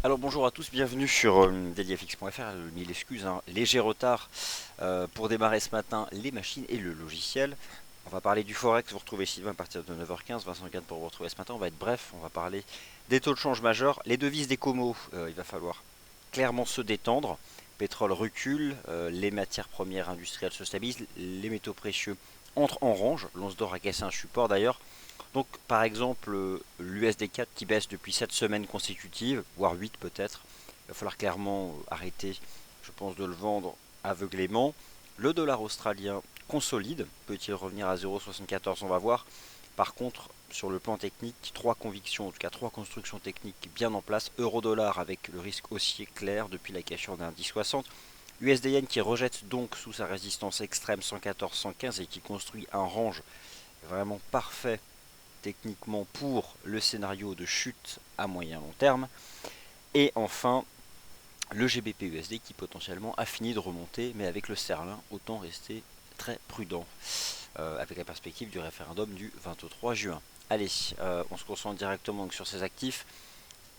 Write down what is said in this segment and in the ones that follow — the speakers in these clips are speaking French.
Alors bonjour à tous, bienvenue sur dailyfx.fr. Mille excuses, hein. Léger retard pour démarrer ce matin les machines et le logiciel. On va parler du Forex, vous retrouvez Sylvain à partir de 9h15, Vincent Gann pour vous retrouver ce matin. On va être bref, on va parler des taux de change majeurs, les devises des comos, il va falloir clairement se détendre. Pétrole recule, les matières premières industrielles se stabilisent, les métaux précieux entrent en range, l'once d'or a cassé un support d'ailleurs. Donc par exemple l'USD4 qui baisse depuis 7 semaines consécutives, voire 8 peut-être, il va falloir clairement arrêter, je pense, de le vendre aveuglément. Le dollar australien consolide, peut-il revenir à 0,74? On va voir. Par contre, sur le plan technique, trois convictions, en tout cas trois constructions techniques bien en place. Euro-dollar avec le risque haussier clair depuis la cassure d'un 10,60. USD-Yen qui rejette donc sous sa résistance extrême 114-115 et qui construit un range vraiment parfait techniquement pour le scénario de chute à moyen long terme. Et enfin, le GBP-USD qui potentiellement a fini de remonter, mais avec le sterling, autant rester très prudent avec la perspective du référendum du 23 juin. Allez, on se concentre directement donc sur ces actifs.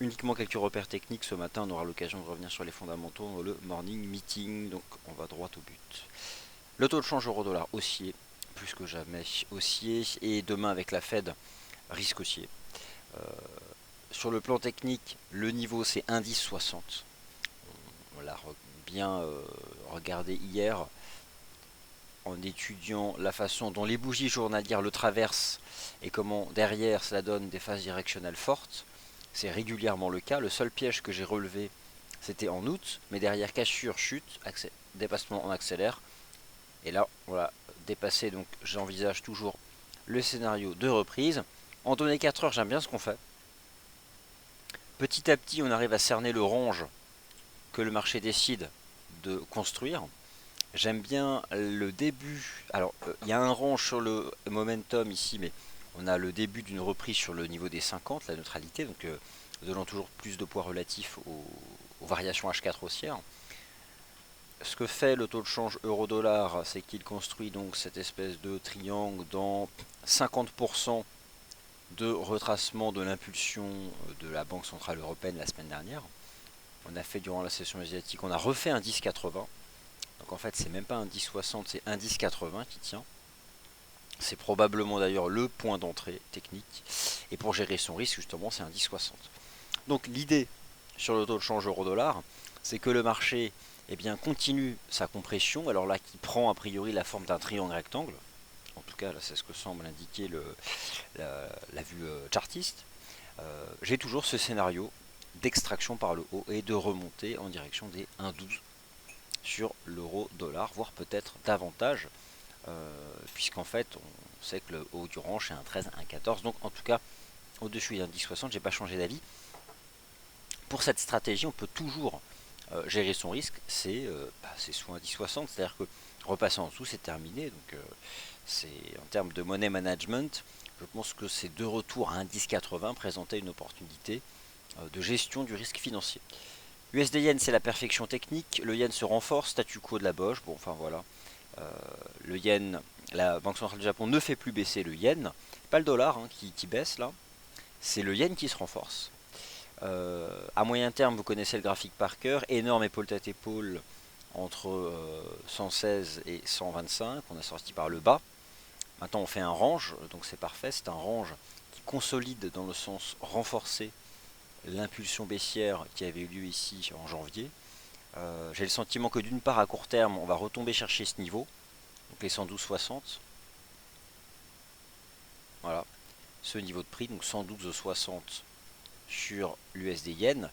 Uniquement quelques repères techniques ce matin, on aura l'occasion de revenir sur les fondamentaux dans le morning meeting, donc on va droit au but. Le taux de change euro-dollar haussier, plus que jamais haussier, et demain avec la Fed, risque haussier. Euh, sur le plan technique, le niveau c'est indice 60. On l'a bien regardé hier en étudiant la façon dont les bougies journalières le traversent et comment derrière cela donne des phases directionnelles fortes. C'est régulièrement le cas. Le seul piège que j'ai relevé, c'était en août, mais derrière cassure, chute, dépassement en accélère. Et là, voilà, dépassé, donc j'envisage toujours le scénario de reprise. En données 4 heures, j'aime bien ce qu'on fait. Petit à petit, on arrive à cerner le range que le marché décide de construire. J'aime bien le début. Alors, il y a un range sur le momentum ici, mais on a le début d'une reprise sur le niveau des 50, la neutralité, donc donnant toujours plus de poids relatif aux variations H4 haussières. Ce que fait le taux de change euro-dollar, c'est qu'il construit donc cette espèce de triangle dans 50% de retracement de l'impulsion de la Banque Centrale Européenne la semaine dernière. On a fait durant la session asiatique, on a refait un 10,80. Donc en fait, c'est même pas un 10,60, c'est un 10,80 qui tient. C'est probablement d'ailleurs le point d'entrée technique. Et pour gérer son risque, justement, c'est un 10,60. Donc l'idée sur le taux de change euro-dollar, c'est que le marché continue sa compression, alors là qui prend a priori la forme d'un triangle rectangle. En tout cas, là c'est ce que semble indiquer la vue chartiste. J'ai toujours ce scénario d'extraction par le haut et de remontée en direction des 1,12 sur l'euro-dollar, voire peut-être davantage, puisqu'en fait on sait que le haut du range est un 13, un 14, donc en tout cas au-dessus d'un 10,60, j'ai pas changé d'avis. Pour cette stratégie, on peut toujours gérer son risque, c'est sous un 10,60, c'est-à-dire que repasser en dessous, c'est terminé. Donc c'est en termes de money management, je pense que ces deux retours à un 10,80 présentaient une opportunité de gestion du risque financier. USD Yen, c'est la perfection technique. Le yen se renforce, statu quo de la Bosch. Bon, enfin voilà. Le yen, la Banque centrale du Japon ne fait plus baisser le yen. Pas le dollar hein, qui baisse là. C'est le yen qui se renforce. À moyen terme, vous connaissez le graphique par cœur. Énorme épaule tête épaule entre 116 et 125. On a sorti par le bas. Maintenant, on fait un range. Donc c'est parfait. C'est un range qui consolide dans le sens renforcé l'impulsion baissière qui avait eu lieu ici en janvier. J'ai le sentiment que d'une part à court terme on va retomber chercher ce niveau, donc les 112,60, voilà, ce niveau de prix, donc 112,60 sur l'USD Yen.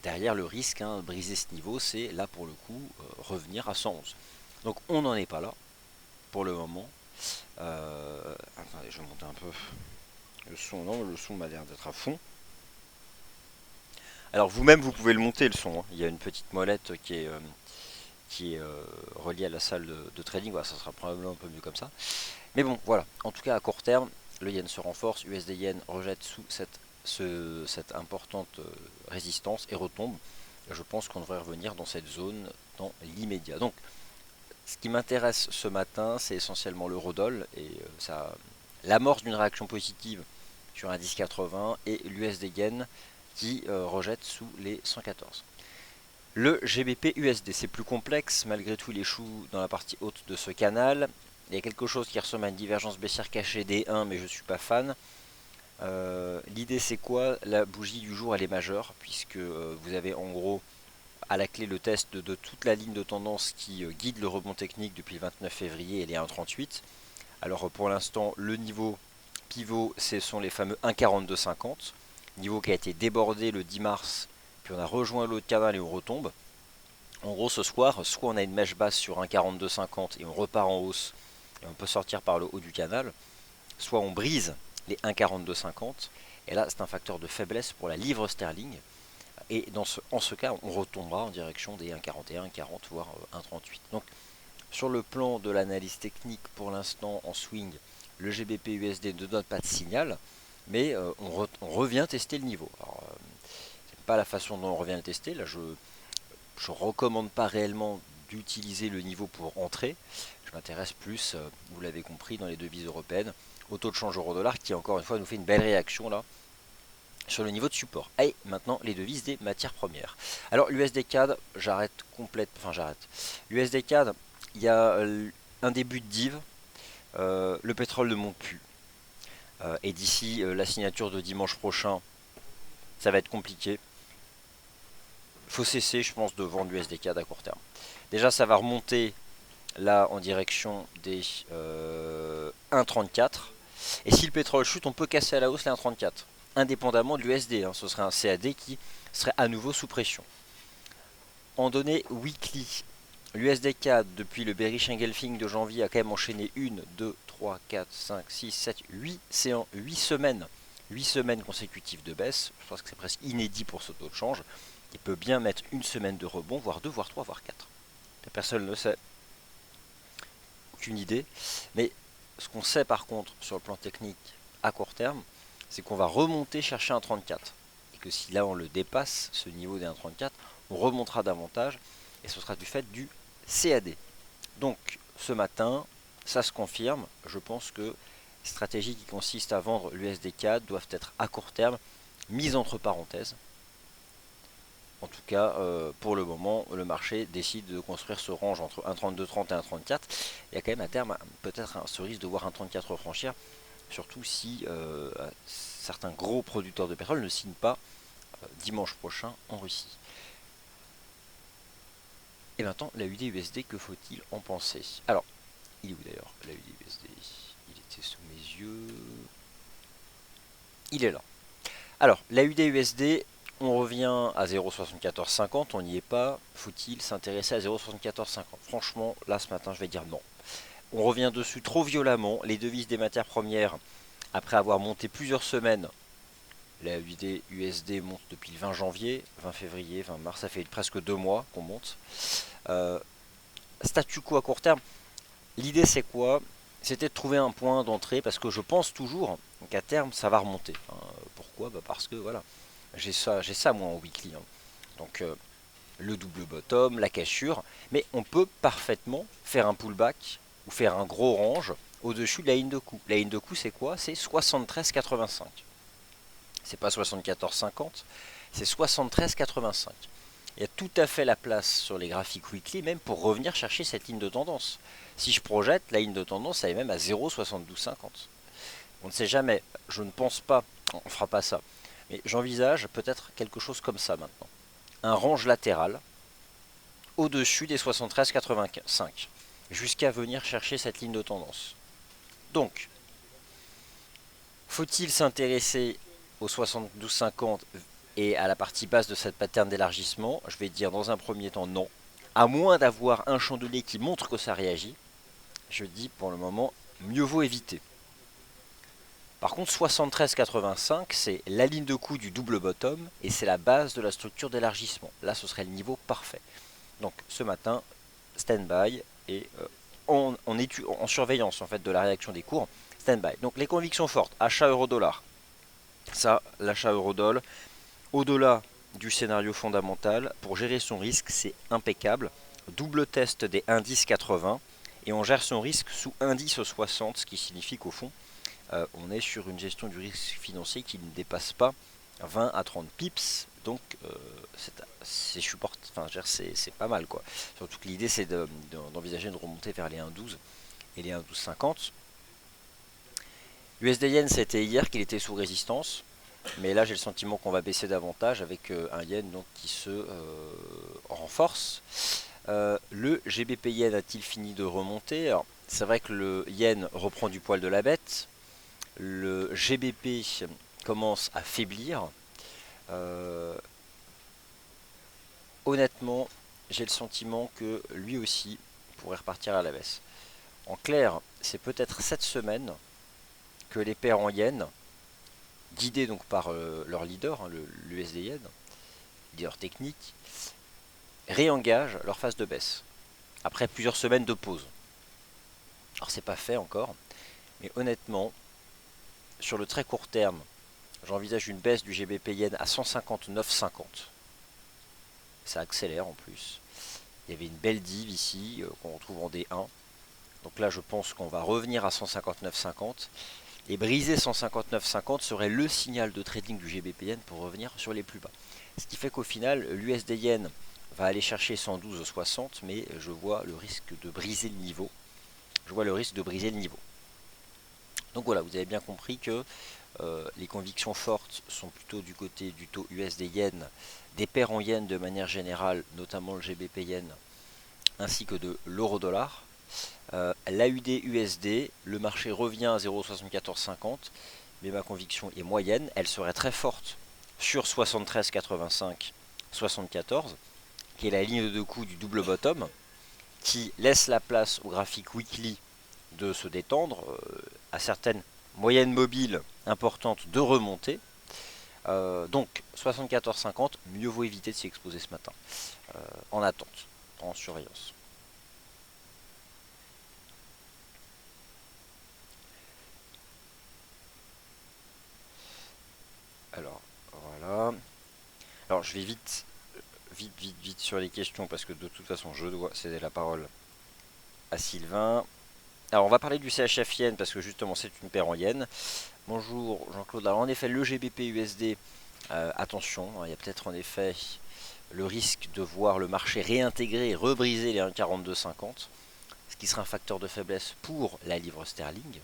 Derrière le risque, de briser ce niveau, c'est là pour le coup revenir à 111. Donc on n'en est pas là pour le moment. Attendez, je monte un peu le son. Non, le son m'a l'air d'être à fond. Alors vous-même vous pouvez le monter le son, hein. Il y a une petite molette qui est relié à la salle de trading. Voilà, ça sera probablement un peu mieux comme ça. Mais bon, voilà. En tout cas, à court terme, le yen se renforce. USD yen rejette sous cette importante résistance et retombe. Je pense qu'on devrait revenir dans cette zone dans l'immédiat. Donc, ce qui m'intéresse ce matin, c'est essentiellement l'eurodoll et l'amorce d'une réaction positive sur un 10,80 et l'USD yen qui rejette sous les 114. Le GBP USD, c'est plus complexe, malgré tout il échoue dans la partie haute de ce canal. Il y a quelque chose qui ressemble à une divergence baissière cachée des 1, mais je ne suis pas fan. L'idée c'est quoi? La bougie du jour elle est majeure, puisque vous avez en gros à la clé le test de toute la ligne de tendance qui guide le rebond technique depuis le 29 février et les 1,38. Alors pour l'instant le niveau pivot ce sont les fameux 1,4250, niveau qui a été débordé le 10 mars, puis on a rejoint l'autre canal et on retombe. En gros ce soir, soit on a une mèche basse sur 1,4250 et on repart en hausse et on peut sortir par le haut du canal, soit on brise les 1,4250 et là c'est un facteur de faiblesse pour la livre sterling. Et en ce cas, on retombera en direction des 1,41, 1,40, voire 1,38. Donc, sur le plan de l'analyse technique, pour l'instant, en swing, le GBP USD ne donne pas de signal, mais on revient tester le niveau. Alors, c'est pas la façon dont on revient le tester. Là, je recommande pas réellement d'utiliser le niveau pour entrer. Je m'intéresse plus, vous l'avez compris, dans les devises européennes, au taux de change euro-dollar qui, encore une fois, nous fait une belle réaction là sur le niveau de support. Et maintenant les devises des matières premières. Alors l'USD CAD, l'USD CAD, il y a un début de div, le pétrole ne monte plus. Et d'ici la signature de dimanche prochain, ça va être compliqué. Faut cesser, je pense, de vendre l'USD CAD à court terme. Déjà ça va remonter là en direction des 1,34. Et si le pétrole chute, on peut casser à la hausse les 1,34. Indépendamment de l'USD, ce serait un CAD qui serait à nouveau sous pression. En données weekly, l'USD CAD depuis le bearish engulfing de janvier a quand même enchaîné 1, 2, 3, 4, 5, 6, 7, 8 semaines. 8 semaines consécutives de baisse. Je pense que c'est presque inédit pour ce taux de change. Il peut bien mettre une semaine de rebond, voire 2, voire 3, voire 4. Personne ne le sait. Aucune idée. Mais ce qu'on sait par contre sur le plan technique à court terme, c'est qu'on va remonter chercher un 34. Et que si là on le dépasse, ce niveau des 1,34, on remontera davantage. Et ce sera du fait du CAD. Donc ce matin, ça se confirme. Je pense que les stratégies qui consistent à vendre l'USD CAD doivent être à court terme mises entre parenthèses. En tout cas, pour le moment, le marché décide de construire ce range entre 1,3230 et 1,34. Il y a quand même à terme peut-être ce risque de voir 1,34 franchir. Surtout si certains gros producteurs de pétrole ne signent pas dimanche prochain en Russie. Et maintenant, la UD-USD, que faut-il en penser? Alors, il est où d'ailleurs la UD-USD? Il était sous mes yeux. Il est là. Alors, la UD-USD, on revient à 0,7450, on n'y est pas. Faut-il s'intéresser à 0,7450? Franchement, là ce matin, je vais dire non. On revient dessus trop violemment. Les devises des matières premières, après avoir monté plusieurs semaines, la USD monte depuis le 20 janvier, 20 février, 20 mars, ça fait presque 2 mois qu'on monte. Statu quo à court terme, l'idée c'est quoi? C'était de trouver un point d'entrée parce que je pense toujours qu'à terme ça va remonter. Pourquoi? Parce que voilà, j'ai ça moi en weekly. Donc le double bottom, la cassure, mais on peut parfaitement faire un pullback ou faire un gros range au-dessus de la ligne de coup. La ligne de coup c'est quoi? C'est 73,85. C'est pas 74,50, c'est 73,85. Il y a tout à fait la place sur les graphiques weekly même pour revenir chercher cette ligne de tendance. Si je projette, la ligne de tendance elle est même à 0,7250. On ne sait jamais, je ne pense pas, on ne fera pas ça, mais j'envisage peut-être quelque chose comme ça maintenant. Un range latéral au-dessus des 73,85 jusqu'à venir chercher cette ligne de tendance. Donc, faut-il s'intéresser au 72,50 et à la partie basse de cette pattern d'élargissement? Je vais dire dans un premier temps non. À moins d'avoir un chandelier qui montre que ça réagit, je dis pour le moment, mieux vaut éviter. Par contre, 73,85, c'est la ligne de coup du double bottom et c'est la base de la structure d'élargissement. Là, ce serait le niveau parfait. Donc, ce matin, stand-by et en surveillance en fait de la réaction des cours. Stand-by. Donc, les convictions fortes, achat euro-dollar. Ça, l'achat euro-dollar, au-delà du scénario fondamental, pour gérer son risque, c'est impeccable. Double test des indices 80 et on gère son risque sous indice 60, ce qui signifie qu'au fond, on est sur une gestion du risque financier qui ne dépasse pas 20 à 30 pips, donc c'est support, enfin c'est pas mal quoi. Surtout que l'idée c'est d'envisager une remontée vers les 1,12 et les 1,1250. USD Yen, c'était hier qu'il était sous résistance, mais là j'ai le sentiment qu'on va baisser davantage avec un Yen donc, qui se renforce. Le GBP Yen a-t-il fini de remonter? C'est vrai que le Yen reprend du poil de la bête, le GBP commence à faiblir. Euh, Honnêtement, j'ai le sentiment que lui aussi pourrait repartir à la baisse. En clair, c'est peut-être cette semaine que les paires en Yen, guidés donc par leur leader, hein, l'USD Yen, leader technique, réengagent leur phase de baisse après plusieurs semaines de pause. Alors c'est pas fait encore, mais honnêtement, sur le très court terme, j'envisage une baisse du GBP Yen à 159,50. Ça accélère en plus. Il y avait une belle div ici qu'on retrouve en D1. Donc là, je pense qu'on va revenir à 159,50. Et briser 159,50 serait le signal de trading du GBP Yen pour revenir sur les plus bas. Ce qui fait qu'au final, l'USD Yen va aller chercher 112,60, mais je vois le risque de briser le niveau. Je vois le risque de briser le niveau. Donc voilà, vous avez bien compris que les convictions fortes sont plutôt du côté du taux USD Yen, des paires en Yen de manière générale, notamment le GBP Yen, ainsi que de l'euro-dollar. L'AUD USD, le marché revient à 0,7450, mais ma conviction est moyenne. Elle serait très forte sur 73,85, 74, qui est la ligne de coup du double bottom, qui laisse la place au graphique weekly de se détendre, à certaines moyennes mobiles importantes de remonter. Donc 74,50, mieux vaut éviter de s'y exposer ce matin, en attente, en surveillance. Alors voilà. Alors je vais vite sur les questions parce que de toute façon je dois céder la parole à Sylvain. Alors on va parler du CHF Yen parce que justement c'est une paire en Yen. Bonjour Jean-Claude. Alors en effet le GBP USD, attention, hein, il y a peut-être en effet le risque de voir le marché réintégrer et rebriser les 1,4250, ce qui sera un facteur de faiblesse pour la livre sterling.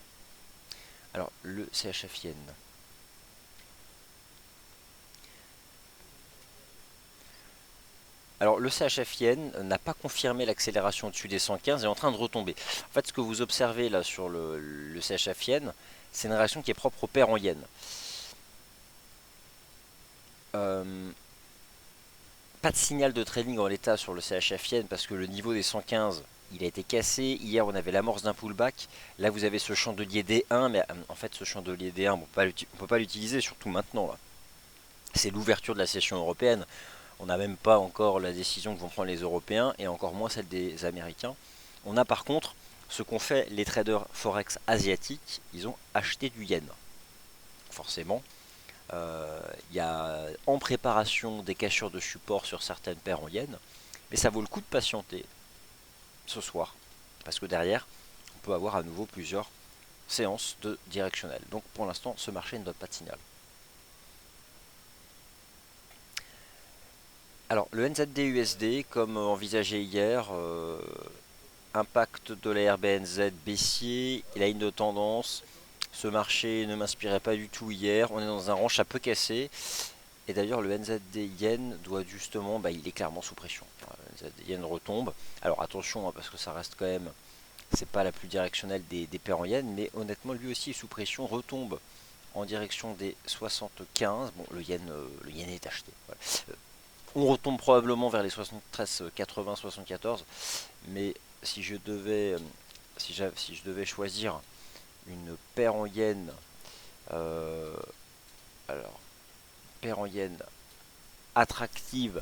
Alors le CHF Yen. Alors le CHF Yen n'a pas confirmé l'accélération au-dessus des 115 et est en train de retomber. En fait, ce que vous observez là sur le CHF Yen, c'est une réaction qui est propre aux paires en Yen. Pas de signal de trading en l'état sur le CHF Yen parce que le niveau des 115 il a été cassé. Hier on avait l'amorce d'un pullback. Là vous avez ce chandelier D1, mais en fait ce chandelier D1 on ne peut pas l'utiliser, surtout maintenant là. C'est l'ouverture de la session européenne. On n'a même pas encore la décision que vont prendre les Européens et encore moins celle des Américains. On a par contre ce qu'ont fait les traders forex asiatiques, ils ont acheté du yen. Forcément, il y a en préparation des cassures de support sur certaines paires en yen, mais ça vaut le coup de patienter ce soir parce que derrière, on peut avoir à nouveau plusieurs séances de directionnel. Donc pour l'instant, ce marché ne donne pas de signal. Alors le NZD-USD, comme envisagé hier, impact de la RBNZ baissier, il a une tendance. Ce marché ne m'inspirait pas du tout hier. On est dans un range à peu cassé. Et d'ailleurs, le NZD Yen doit justement, il est clairement sous pression. Le NZD Yen retombe. Alors attention, hein, parce que ça reste quand même, c'est pas la plus directionnelle des paires en Yen, mais honnêtement, lui aussi est sous pression, retombe en direction des 75. Bon, le yen est acheté. Voilà. On retombe probablement vers les 73, 80, 74. Mais si je devais, si je devais choisir une paire en yen, euh, alors paire en yen attractive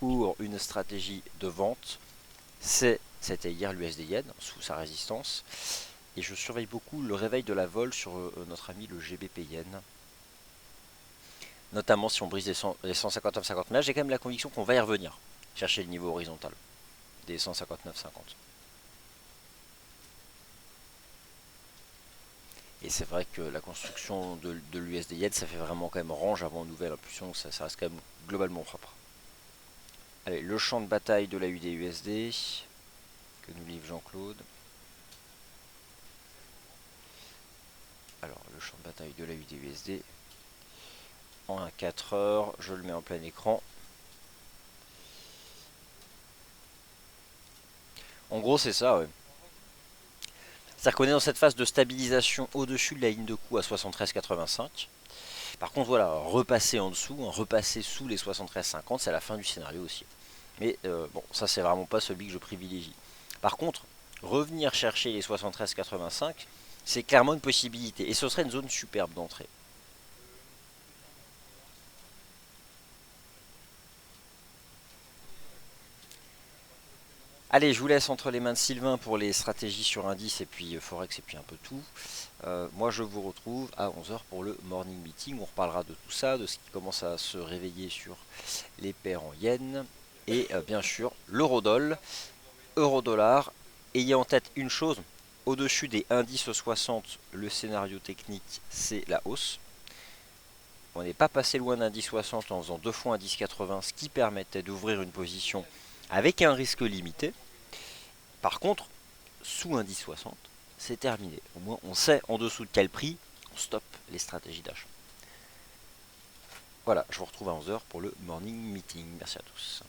pour une stratégie de vente, c'était hier l'USD Yen sous sa résistance. Et je surveille beaucoup le réveil de la vol sur notre ami le GBP Yen. Notamment si on brise les 159,50. Mais là, j'ai quand même la conviction qu'on va y revenir. Chercher le niveau horizontal des 159,50. Et c'est vrai que la construction de l'USD Yen, ça fait vraiment quand même range avant nouvelle impulsion, ça reste quand même globalement propre. Allez, le champ de bataille de la UD-USD que nous livre Jean-Claude. Alors, le champ de bataille de la UD-USD en 4 heures, je le mets en plein écran. En gros, c'est ça, ouais. C'est-à-dire qu'on est dans cette phase de stabilisation au-dessus de la ligne de coup à 73,85. Par contre, voilà, repasser en dessous, repasser sous les 73,50, c'est la fin du scénario aussi. Mais bon, ça c'est vraiment pas celui que je privilégie. Par contre, revenir chercher les 73,85, c'est clairement une possibilité. Et ce serait une zone superbe d'entrée. Allez, je vous laisse entre les mains de Sylvain pour les stratégies sur indice et puis Forex et puis un peu tout. Moi, je vous retrouve à 11 heures pour le morning meeting. On reparlera de tout ça, de ce qui commence à se réveiller sur les paires en yens. Et bien sûr, l'eurodoll, euro-dollar. Ayez en tête une chose, au-dessus des indices 60, le scénario technique, c'est la hausse. On n'est pas passé loin d'indice 60 en faisant 2 fois indice 80, ce qui permettait d'ouvrir une position avec un risque limité. Par contre, sous indice 60, c'est terminé. Au moins, on sait en dessous de quel prix on stoppe les stratégies d'achat. Voilà, je vous retrouve à 11 heures pour le morning meeting. Merci à tous.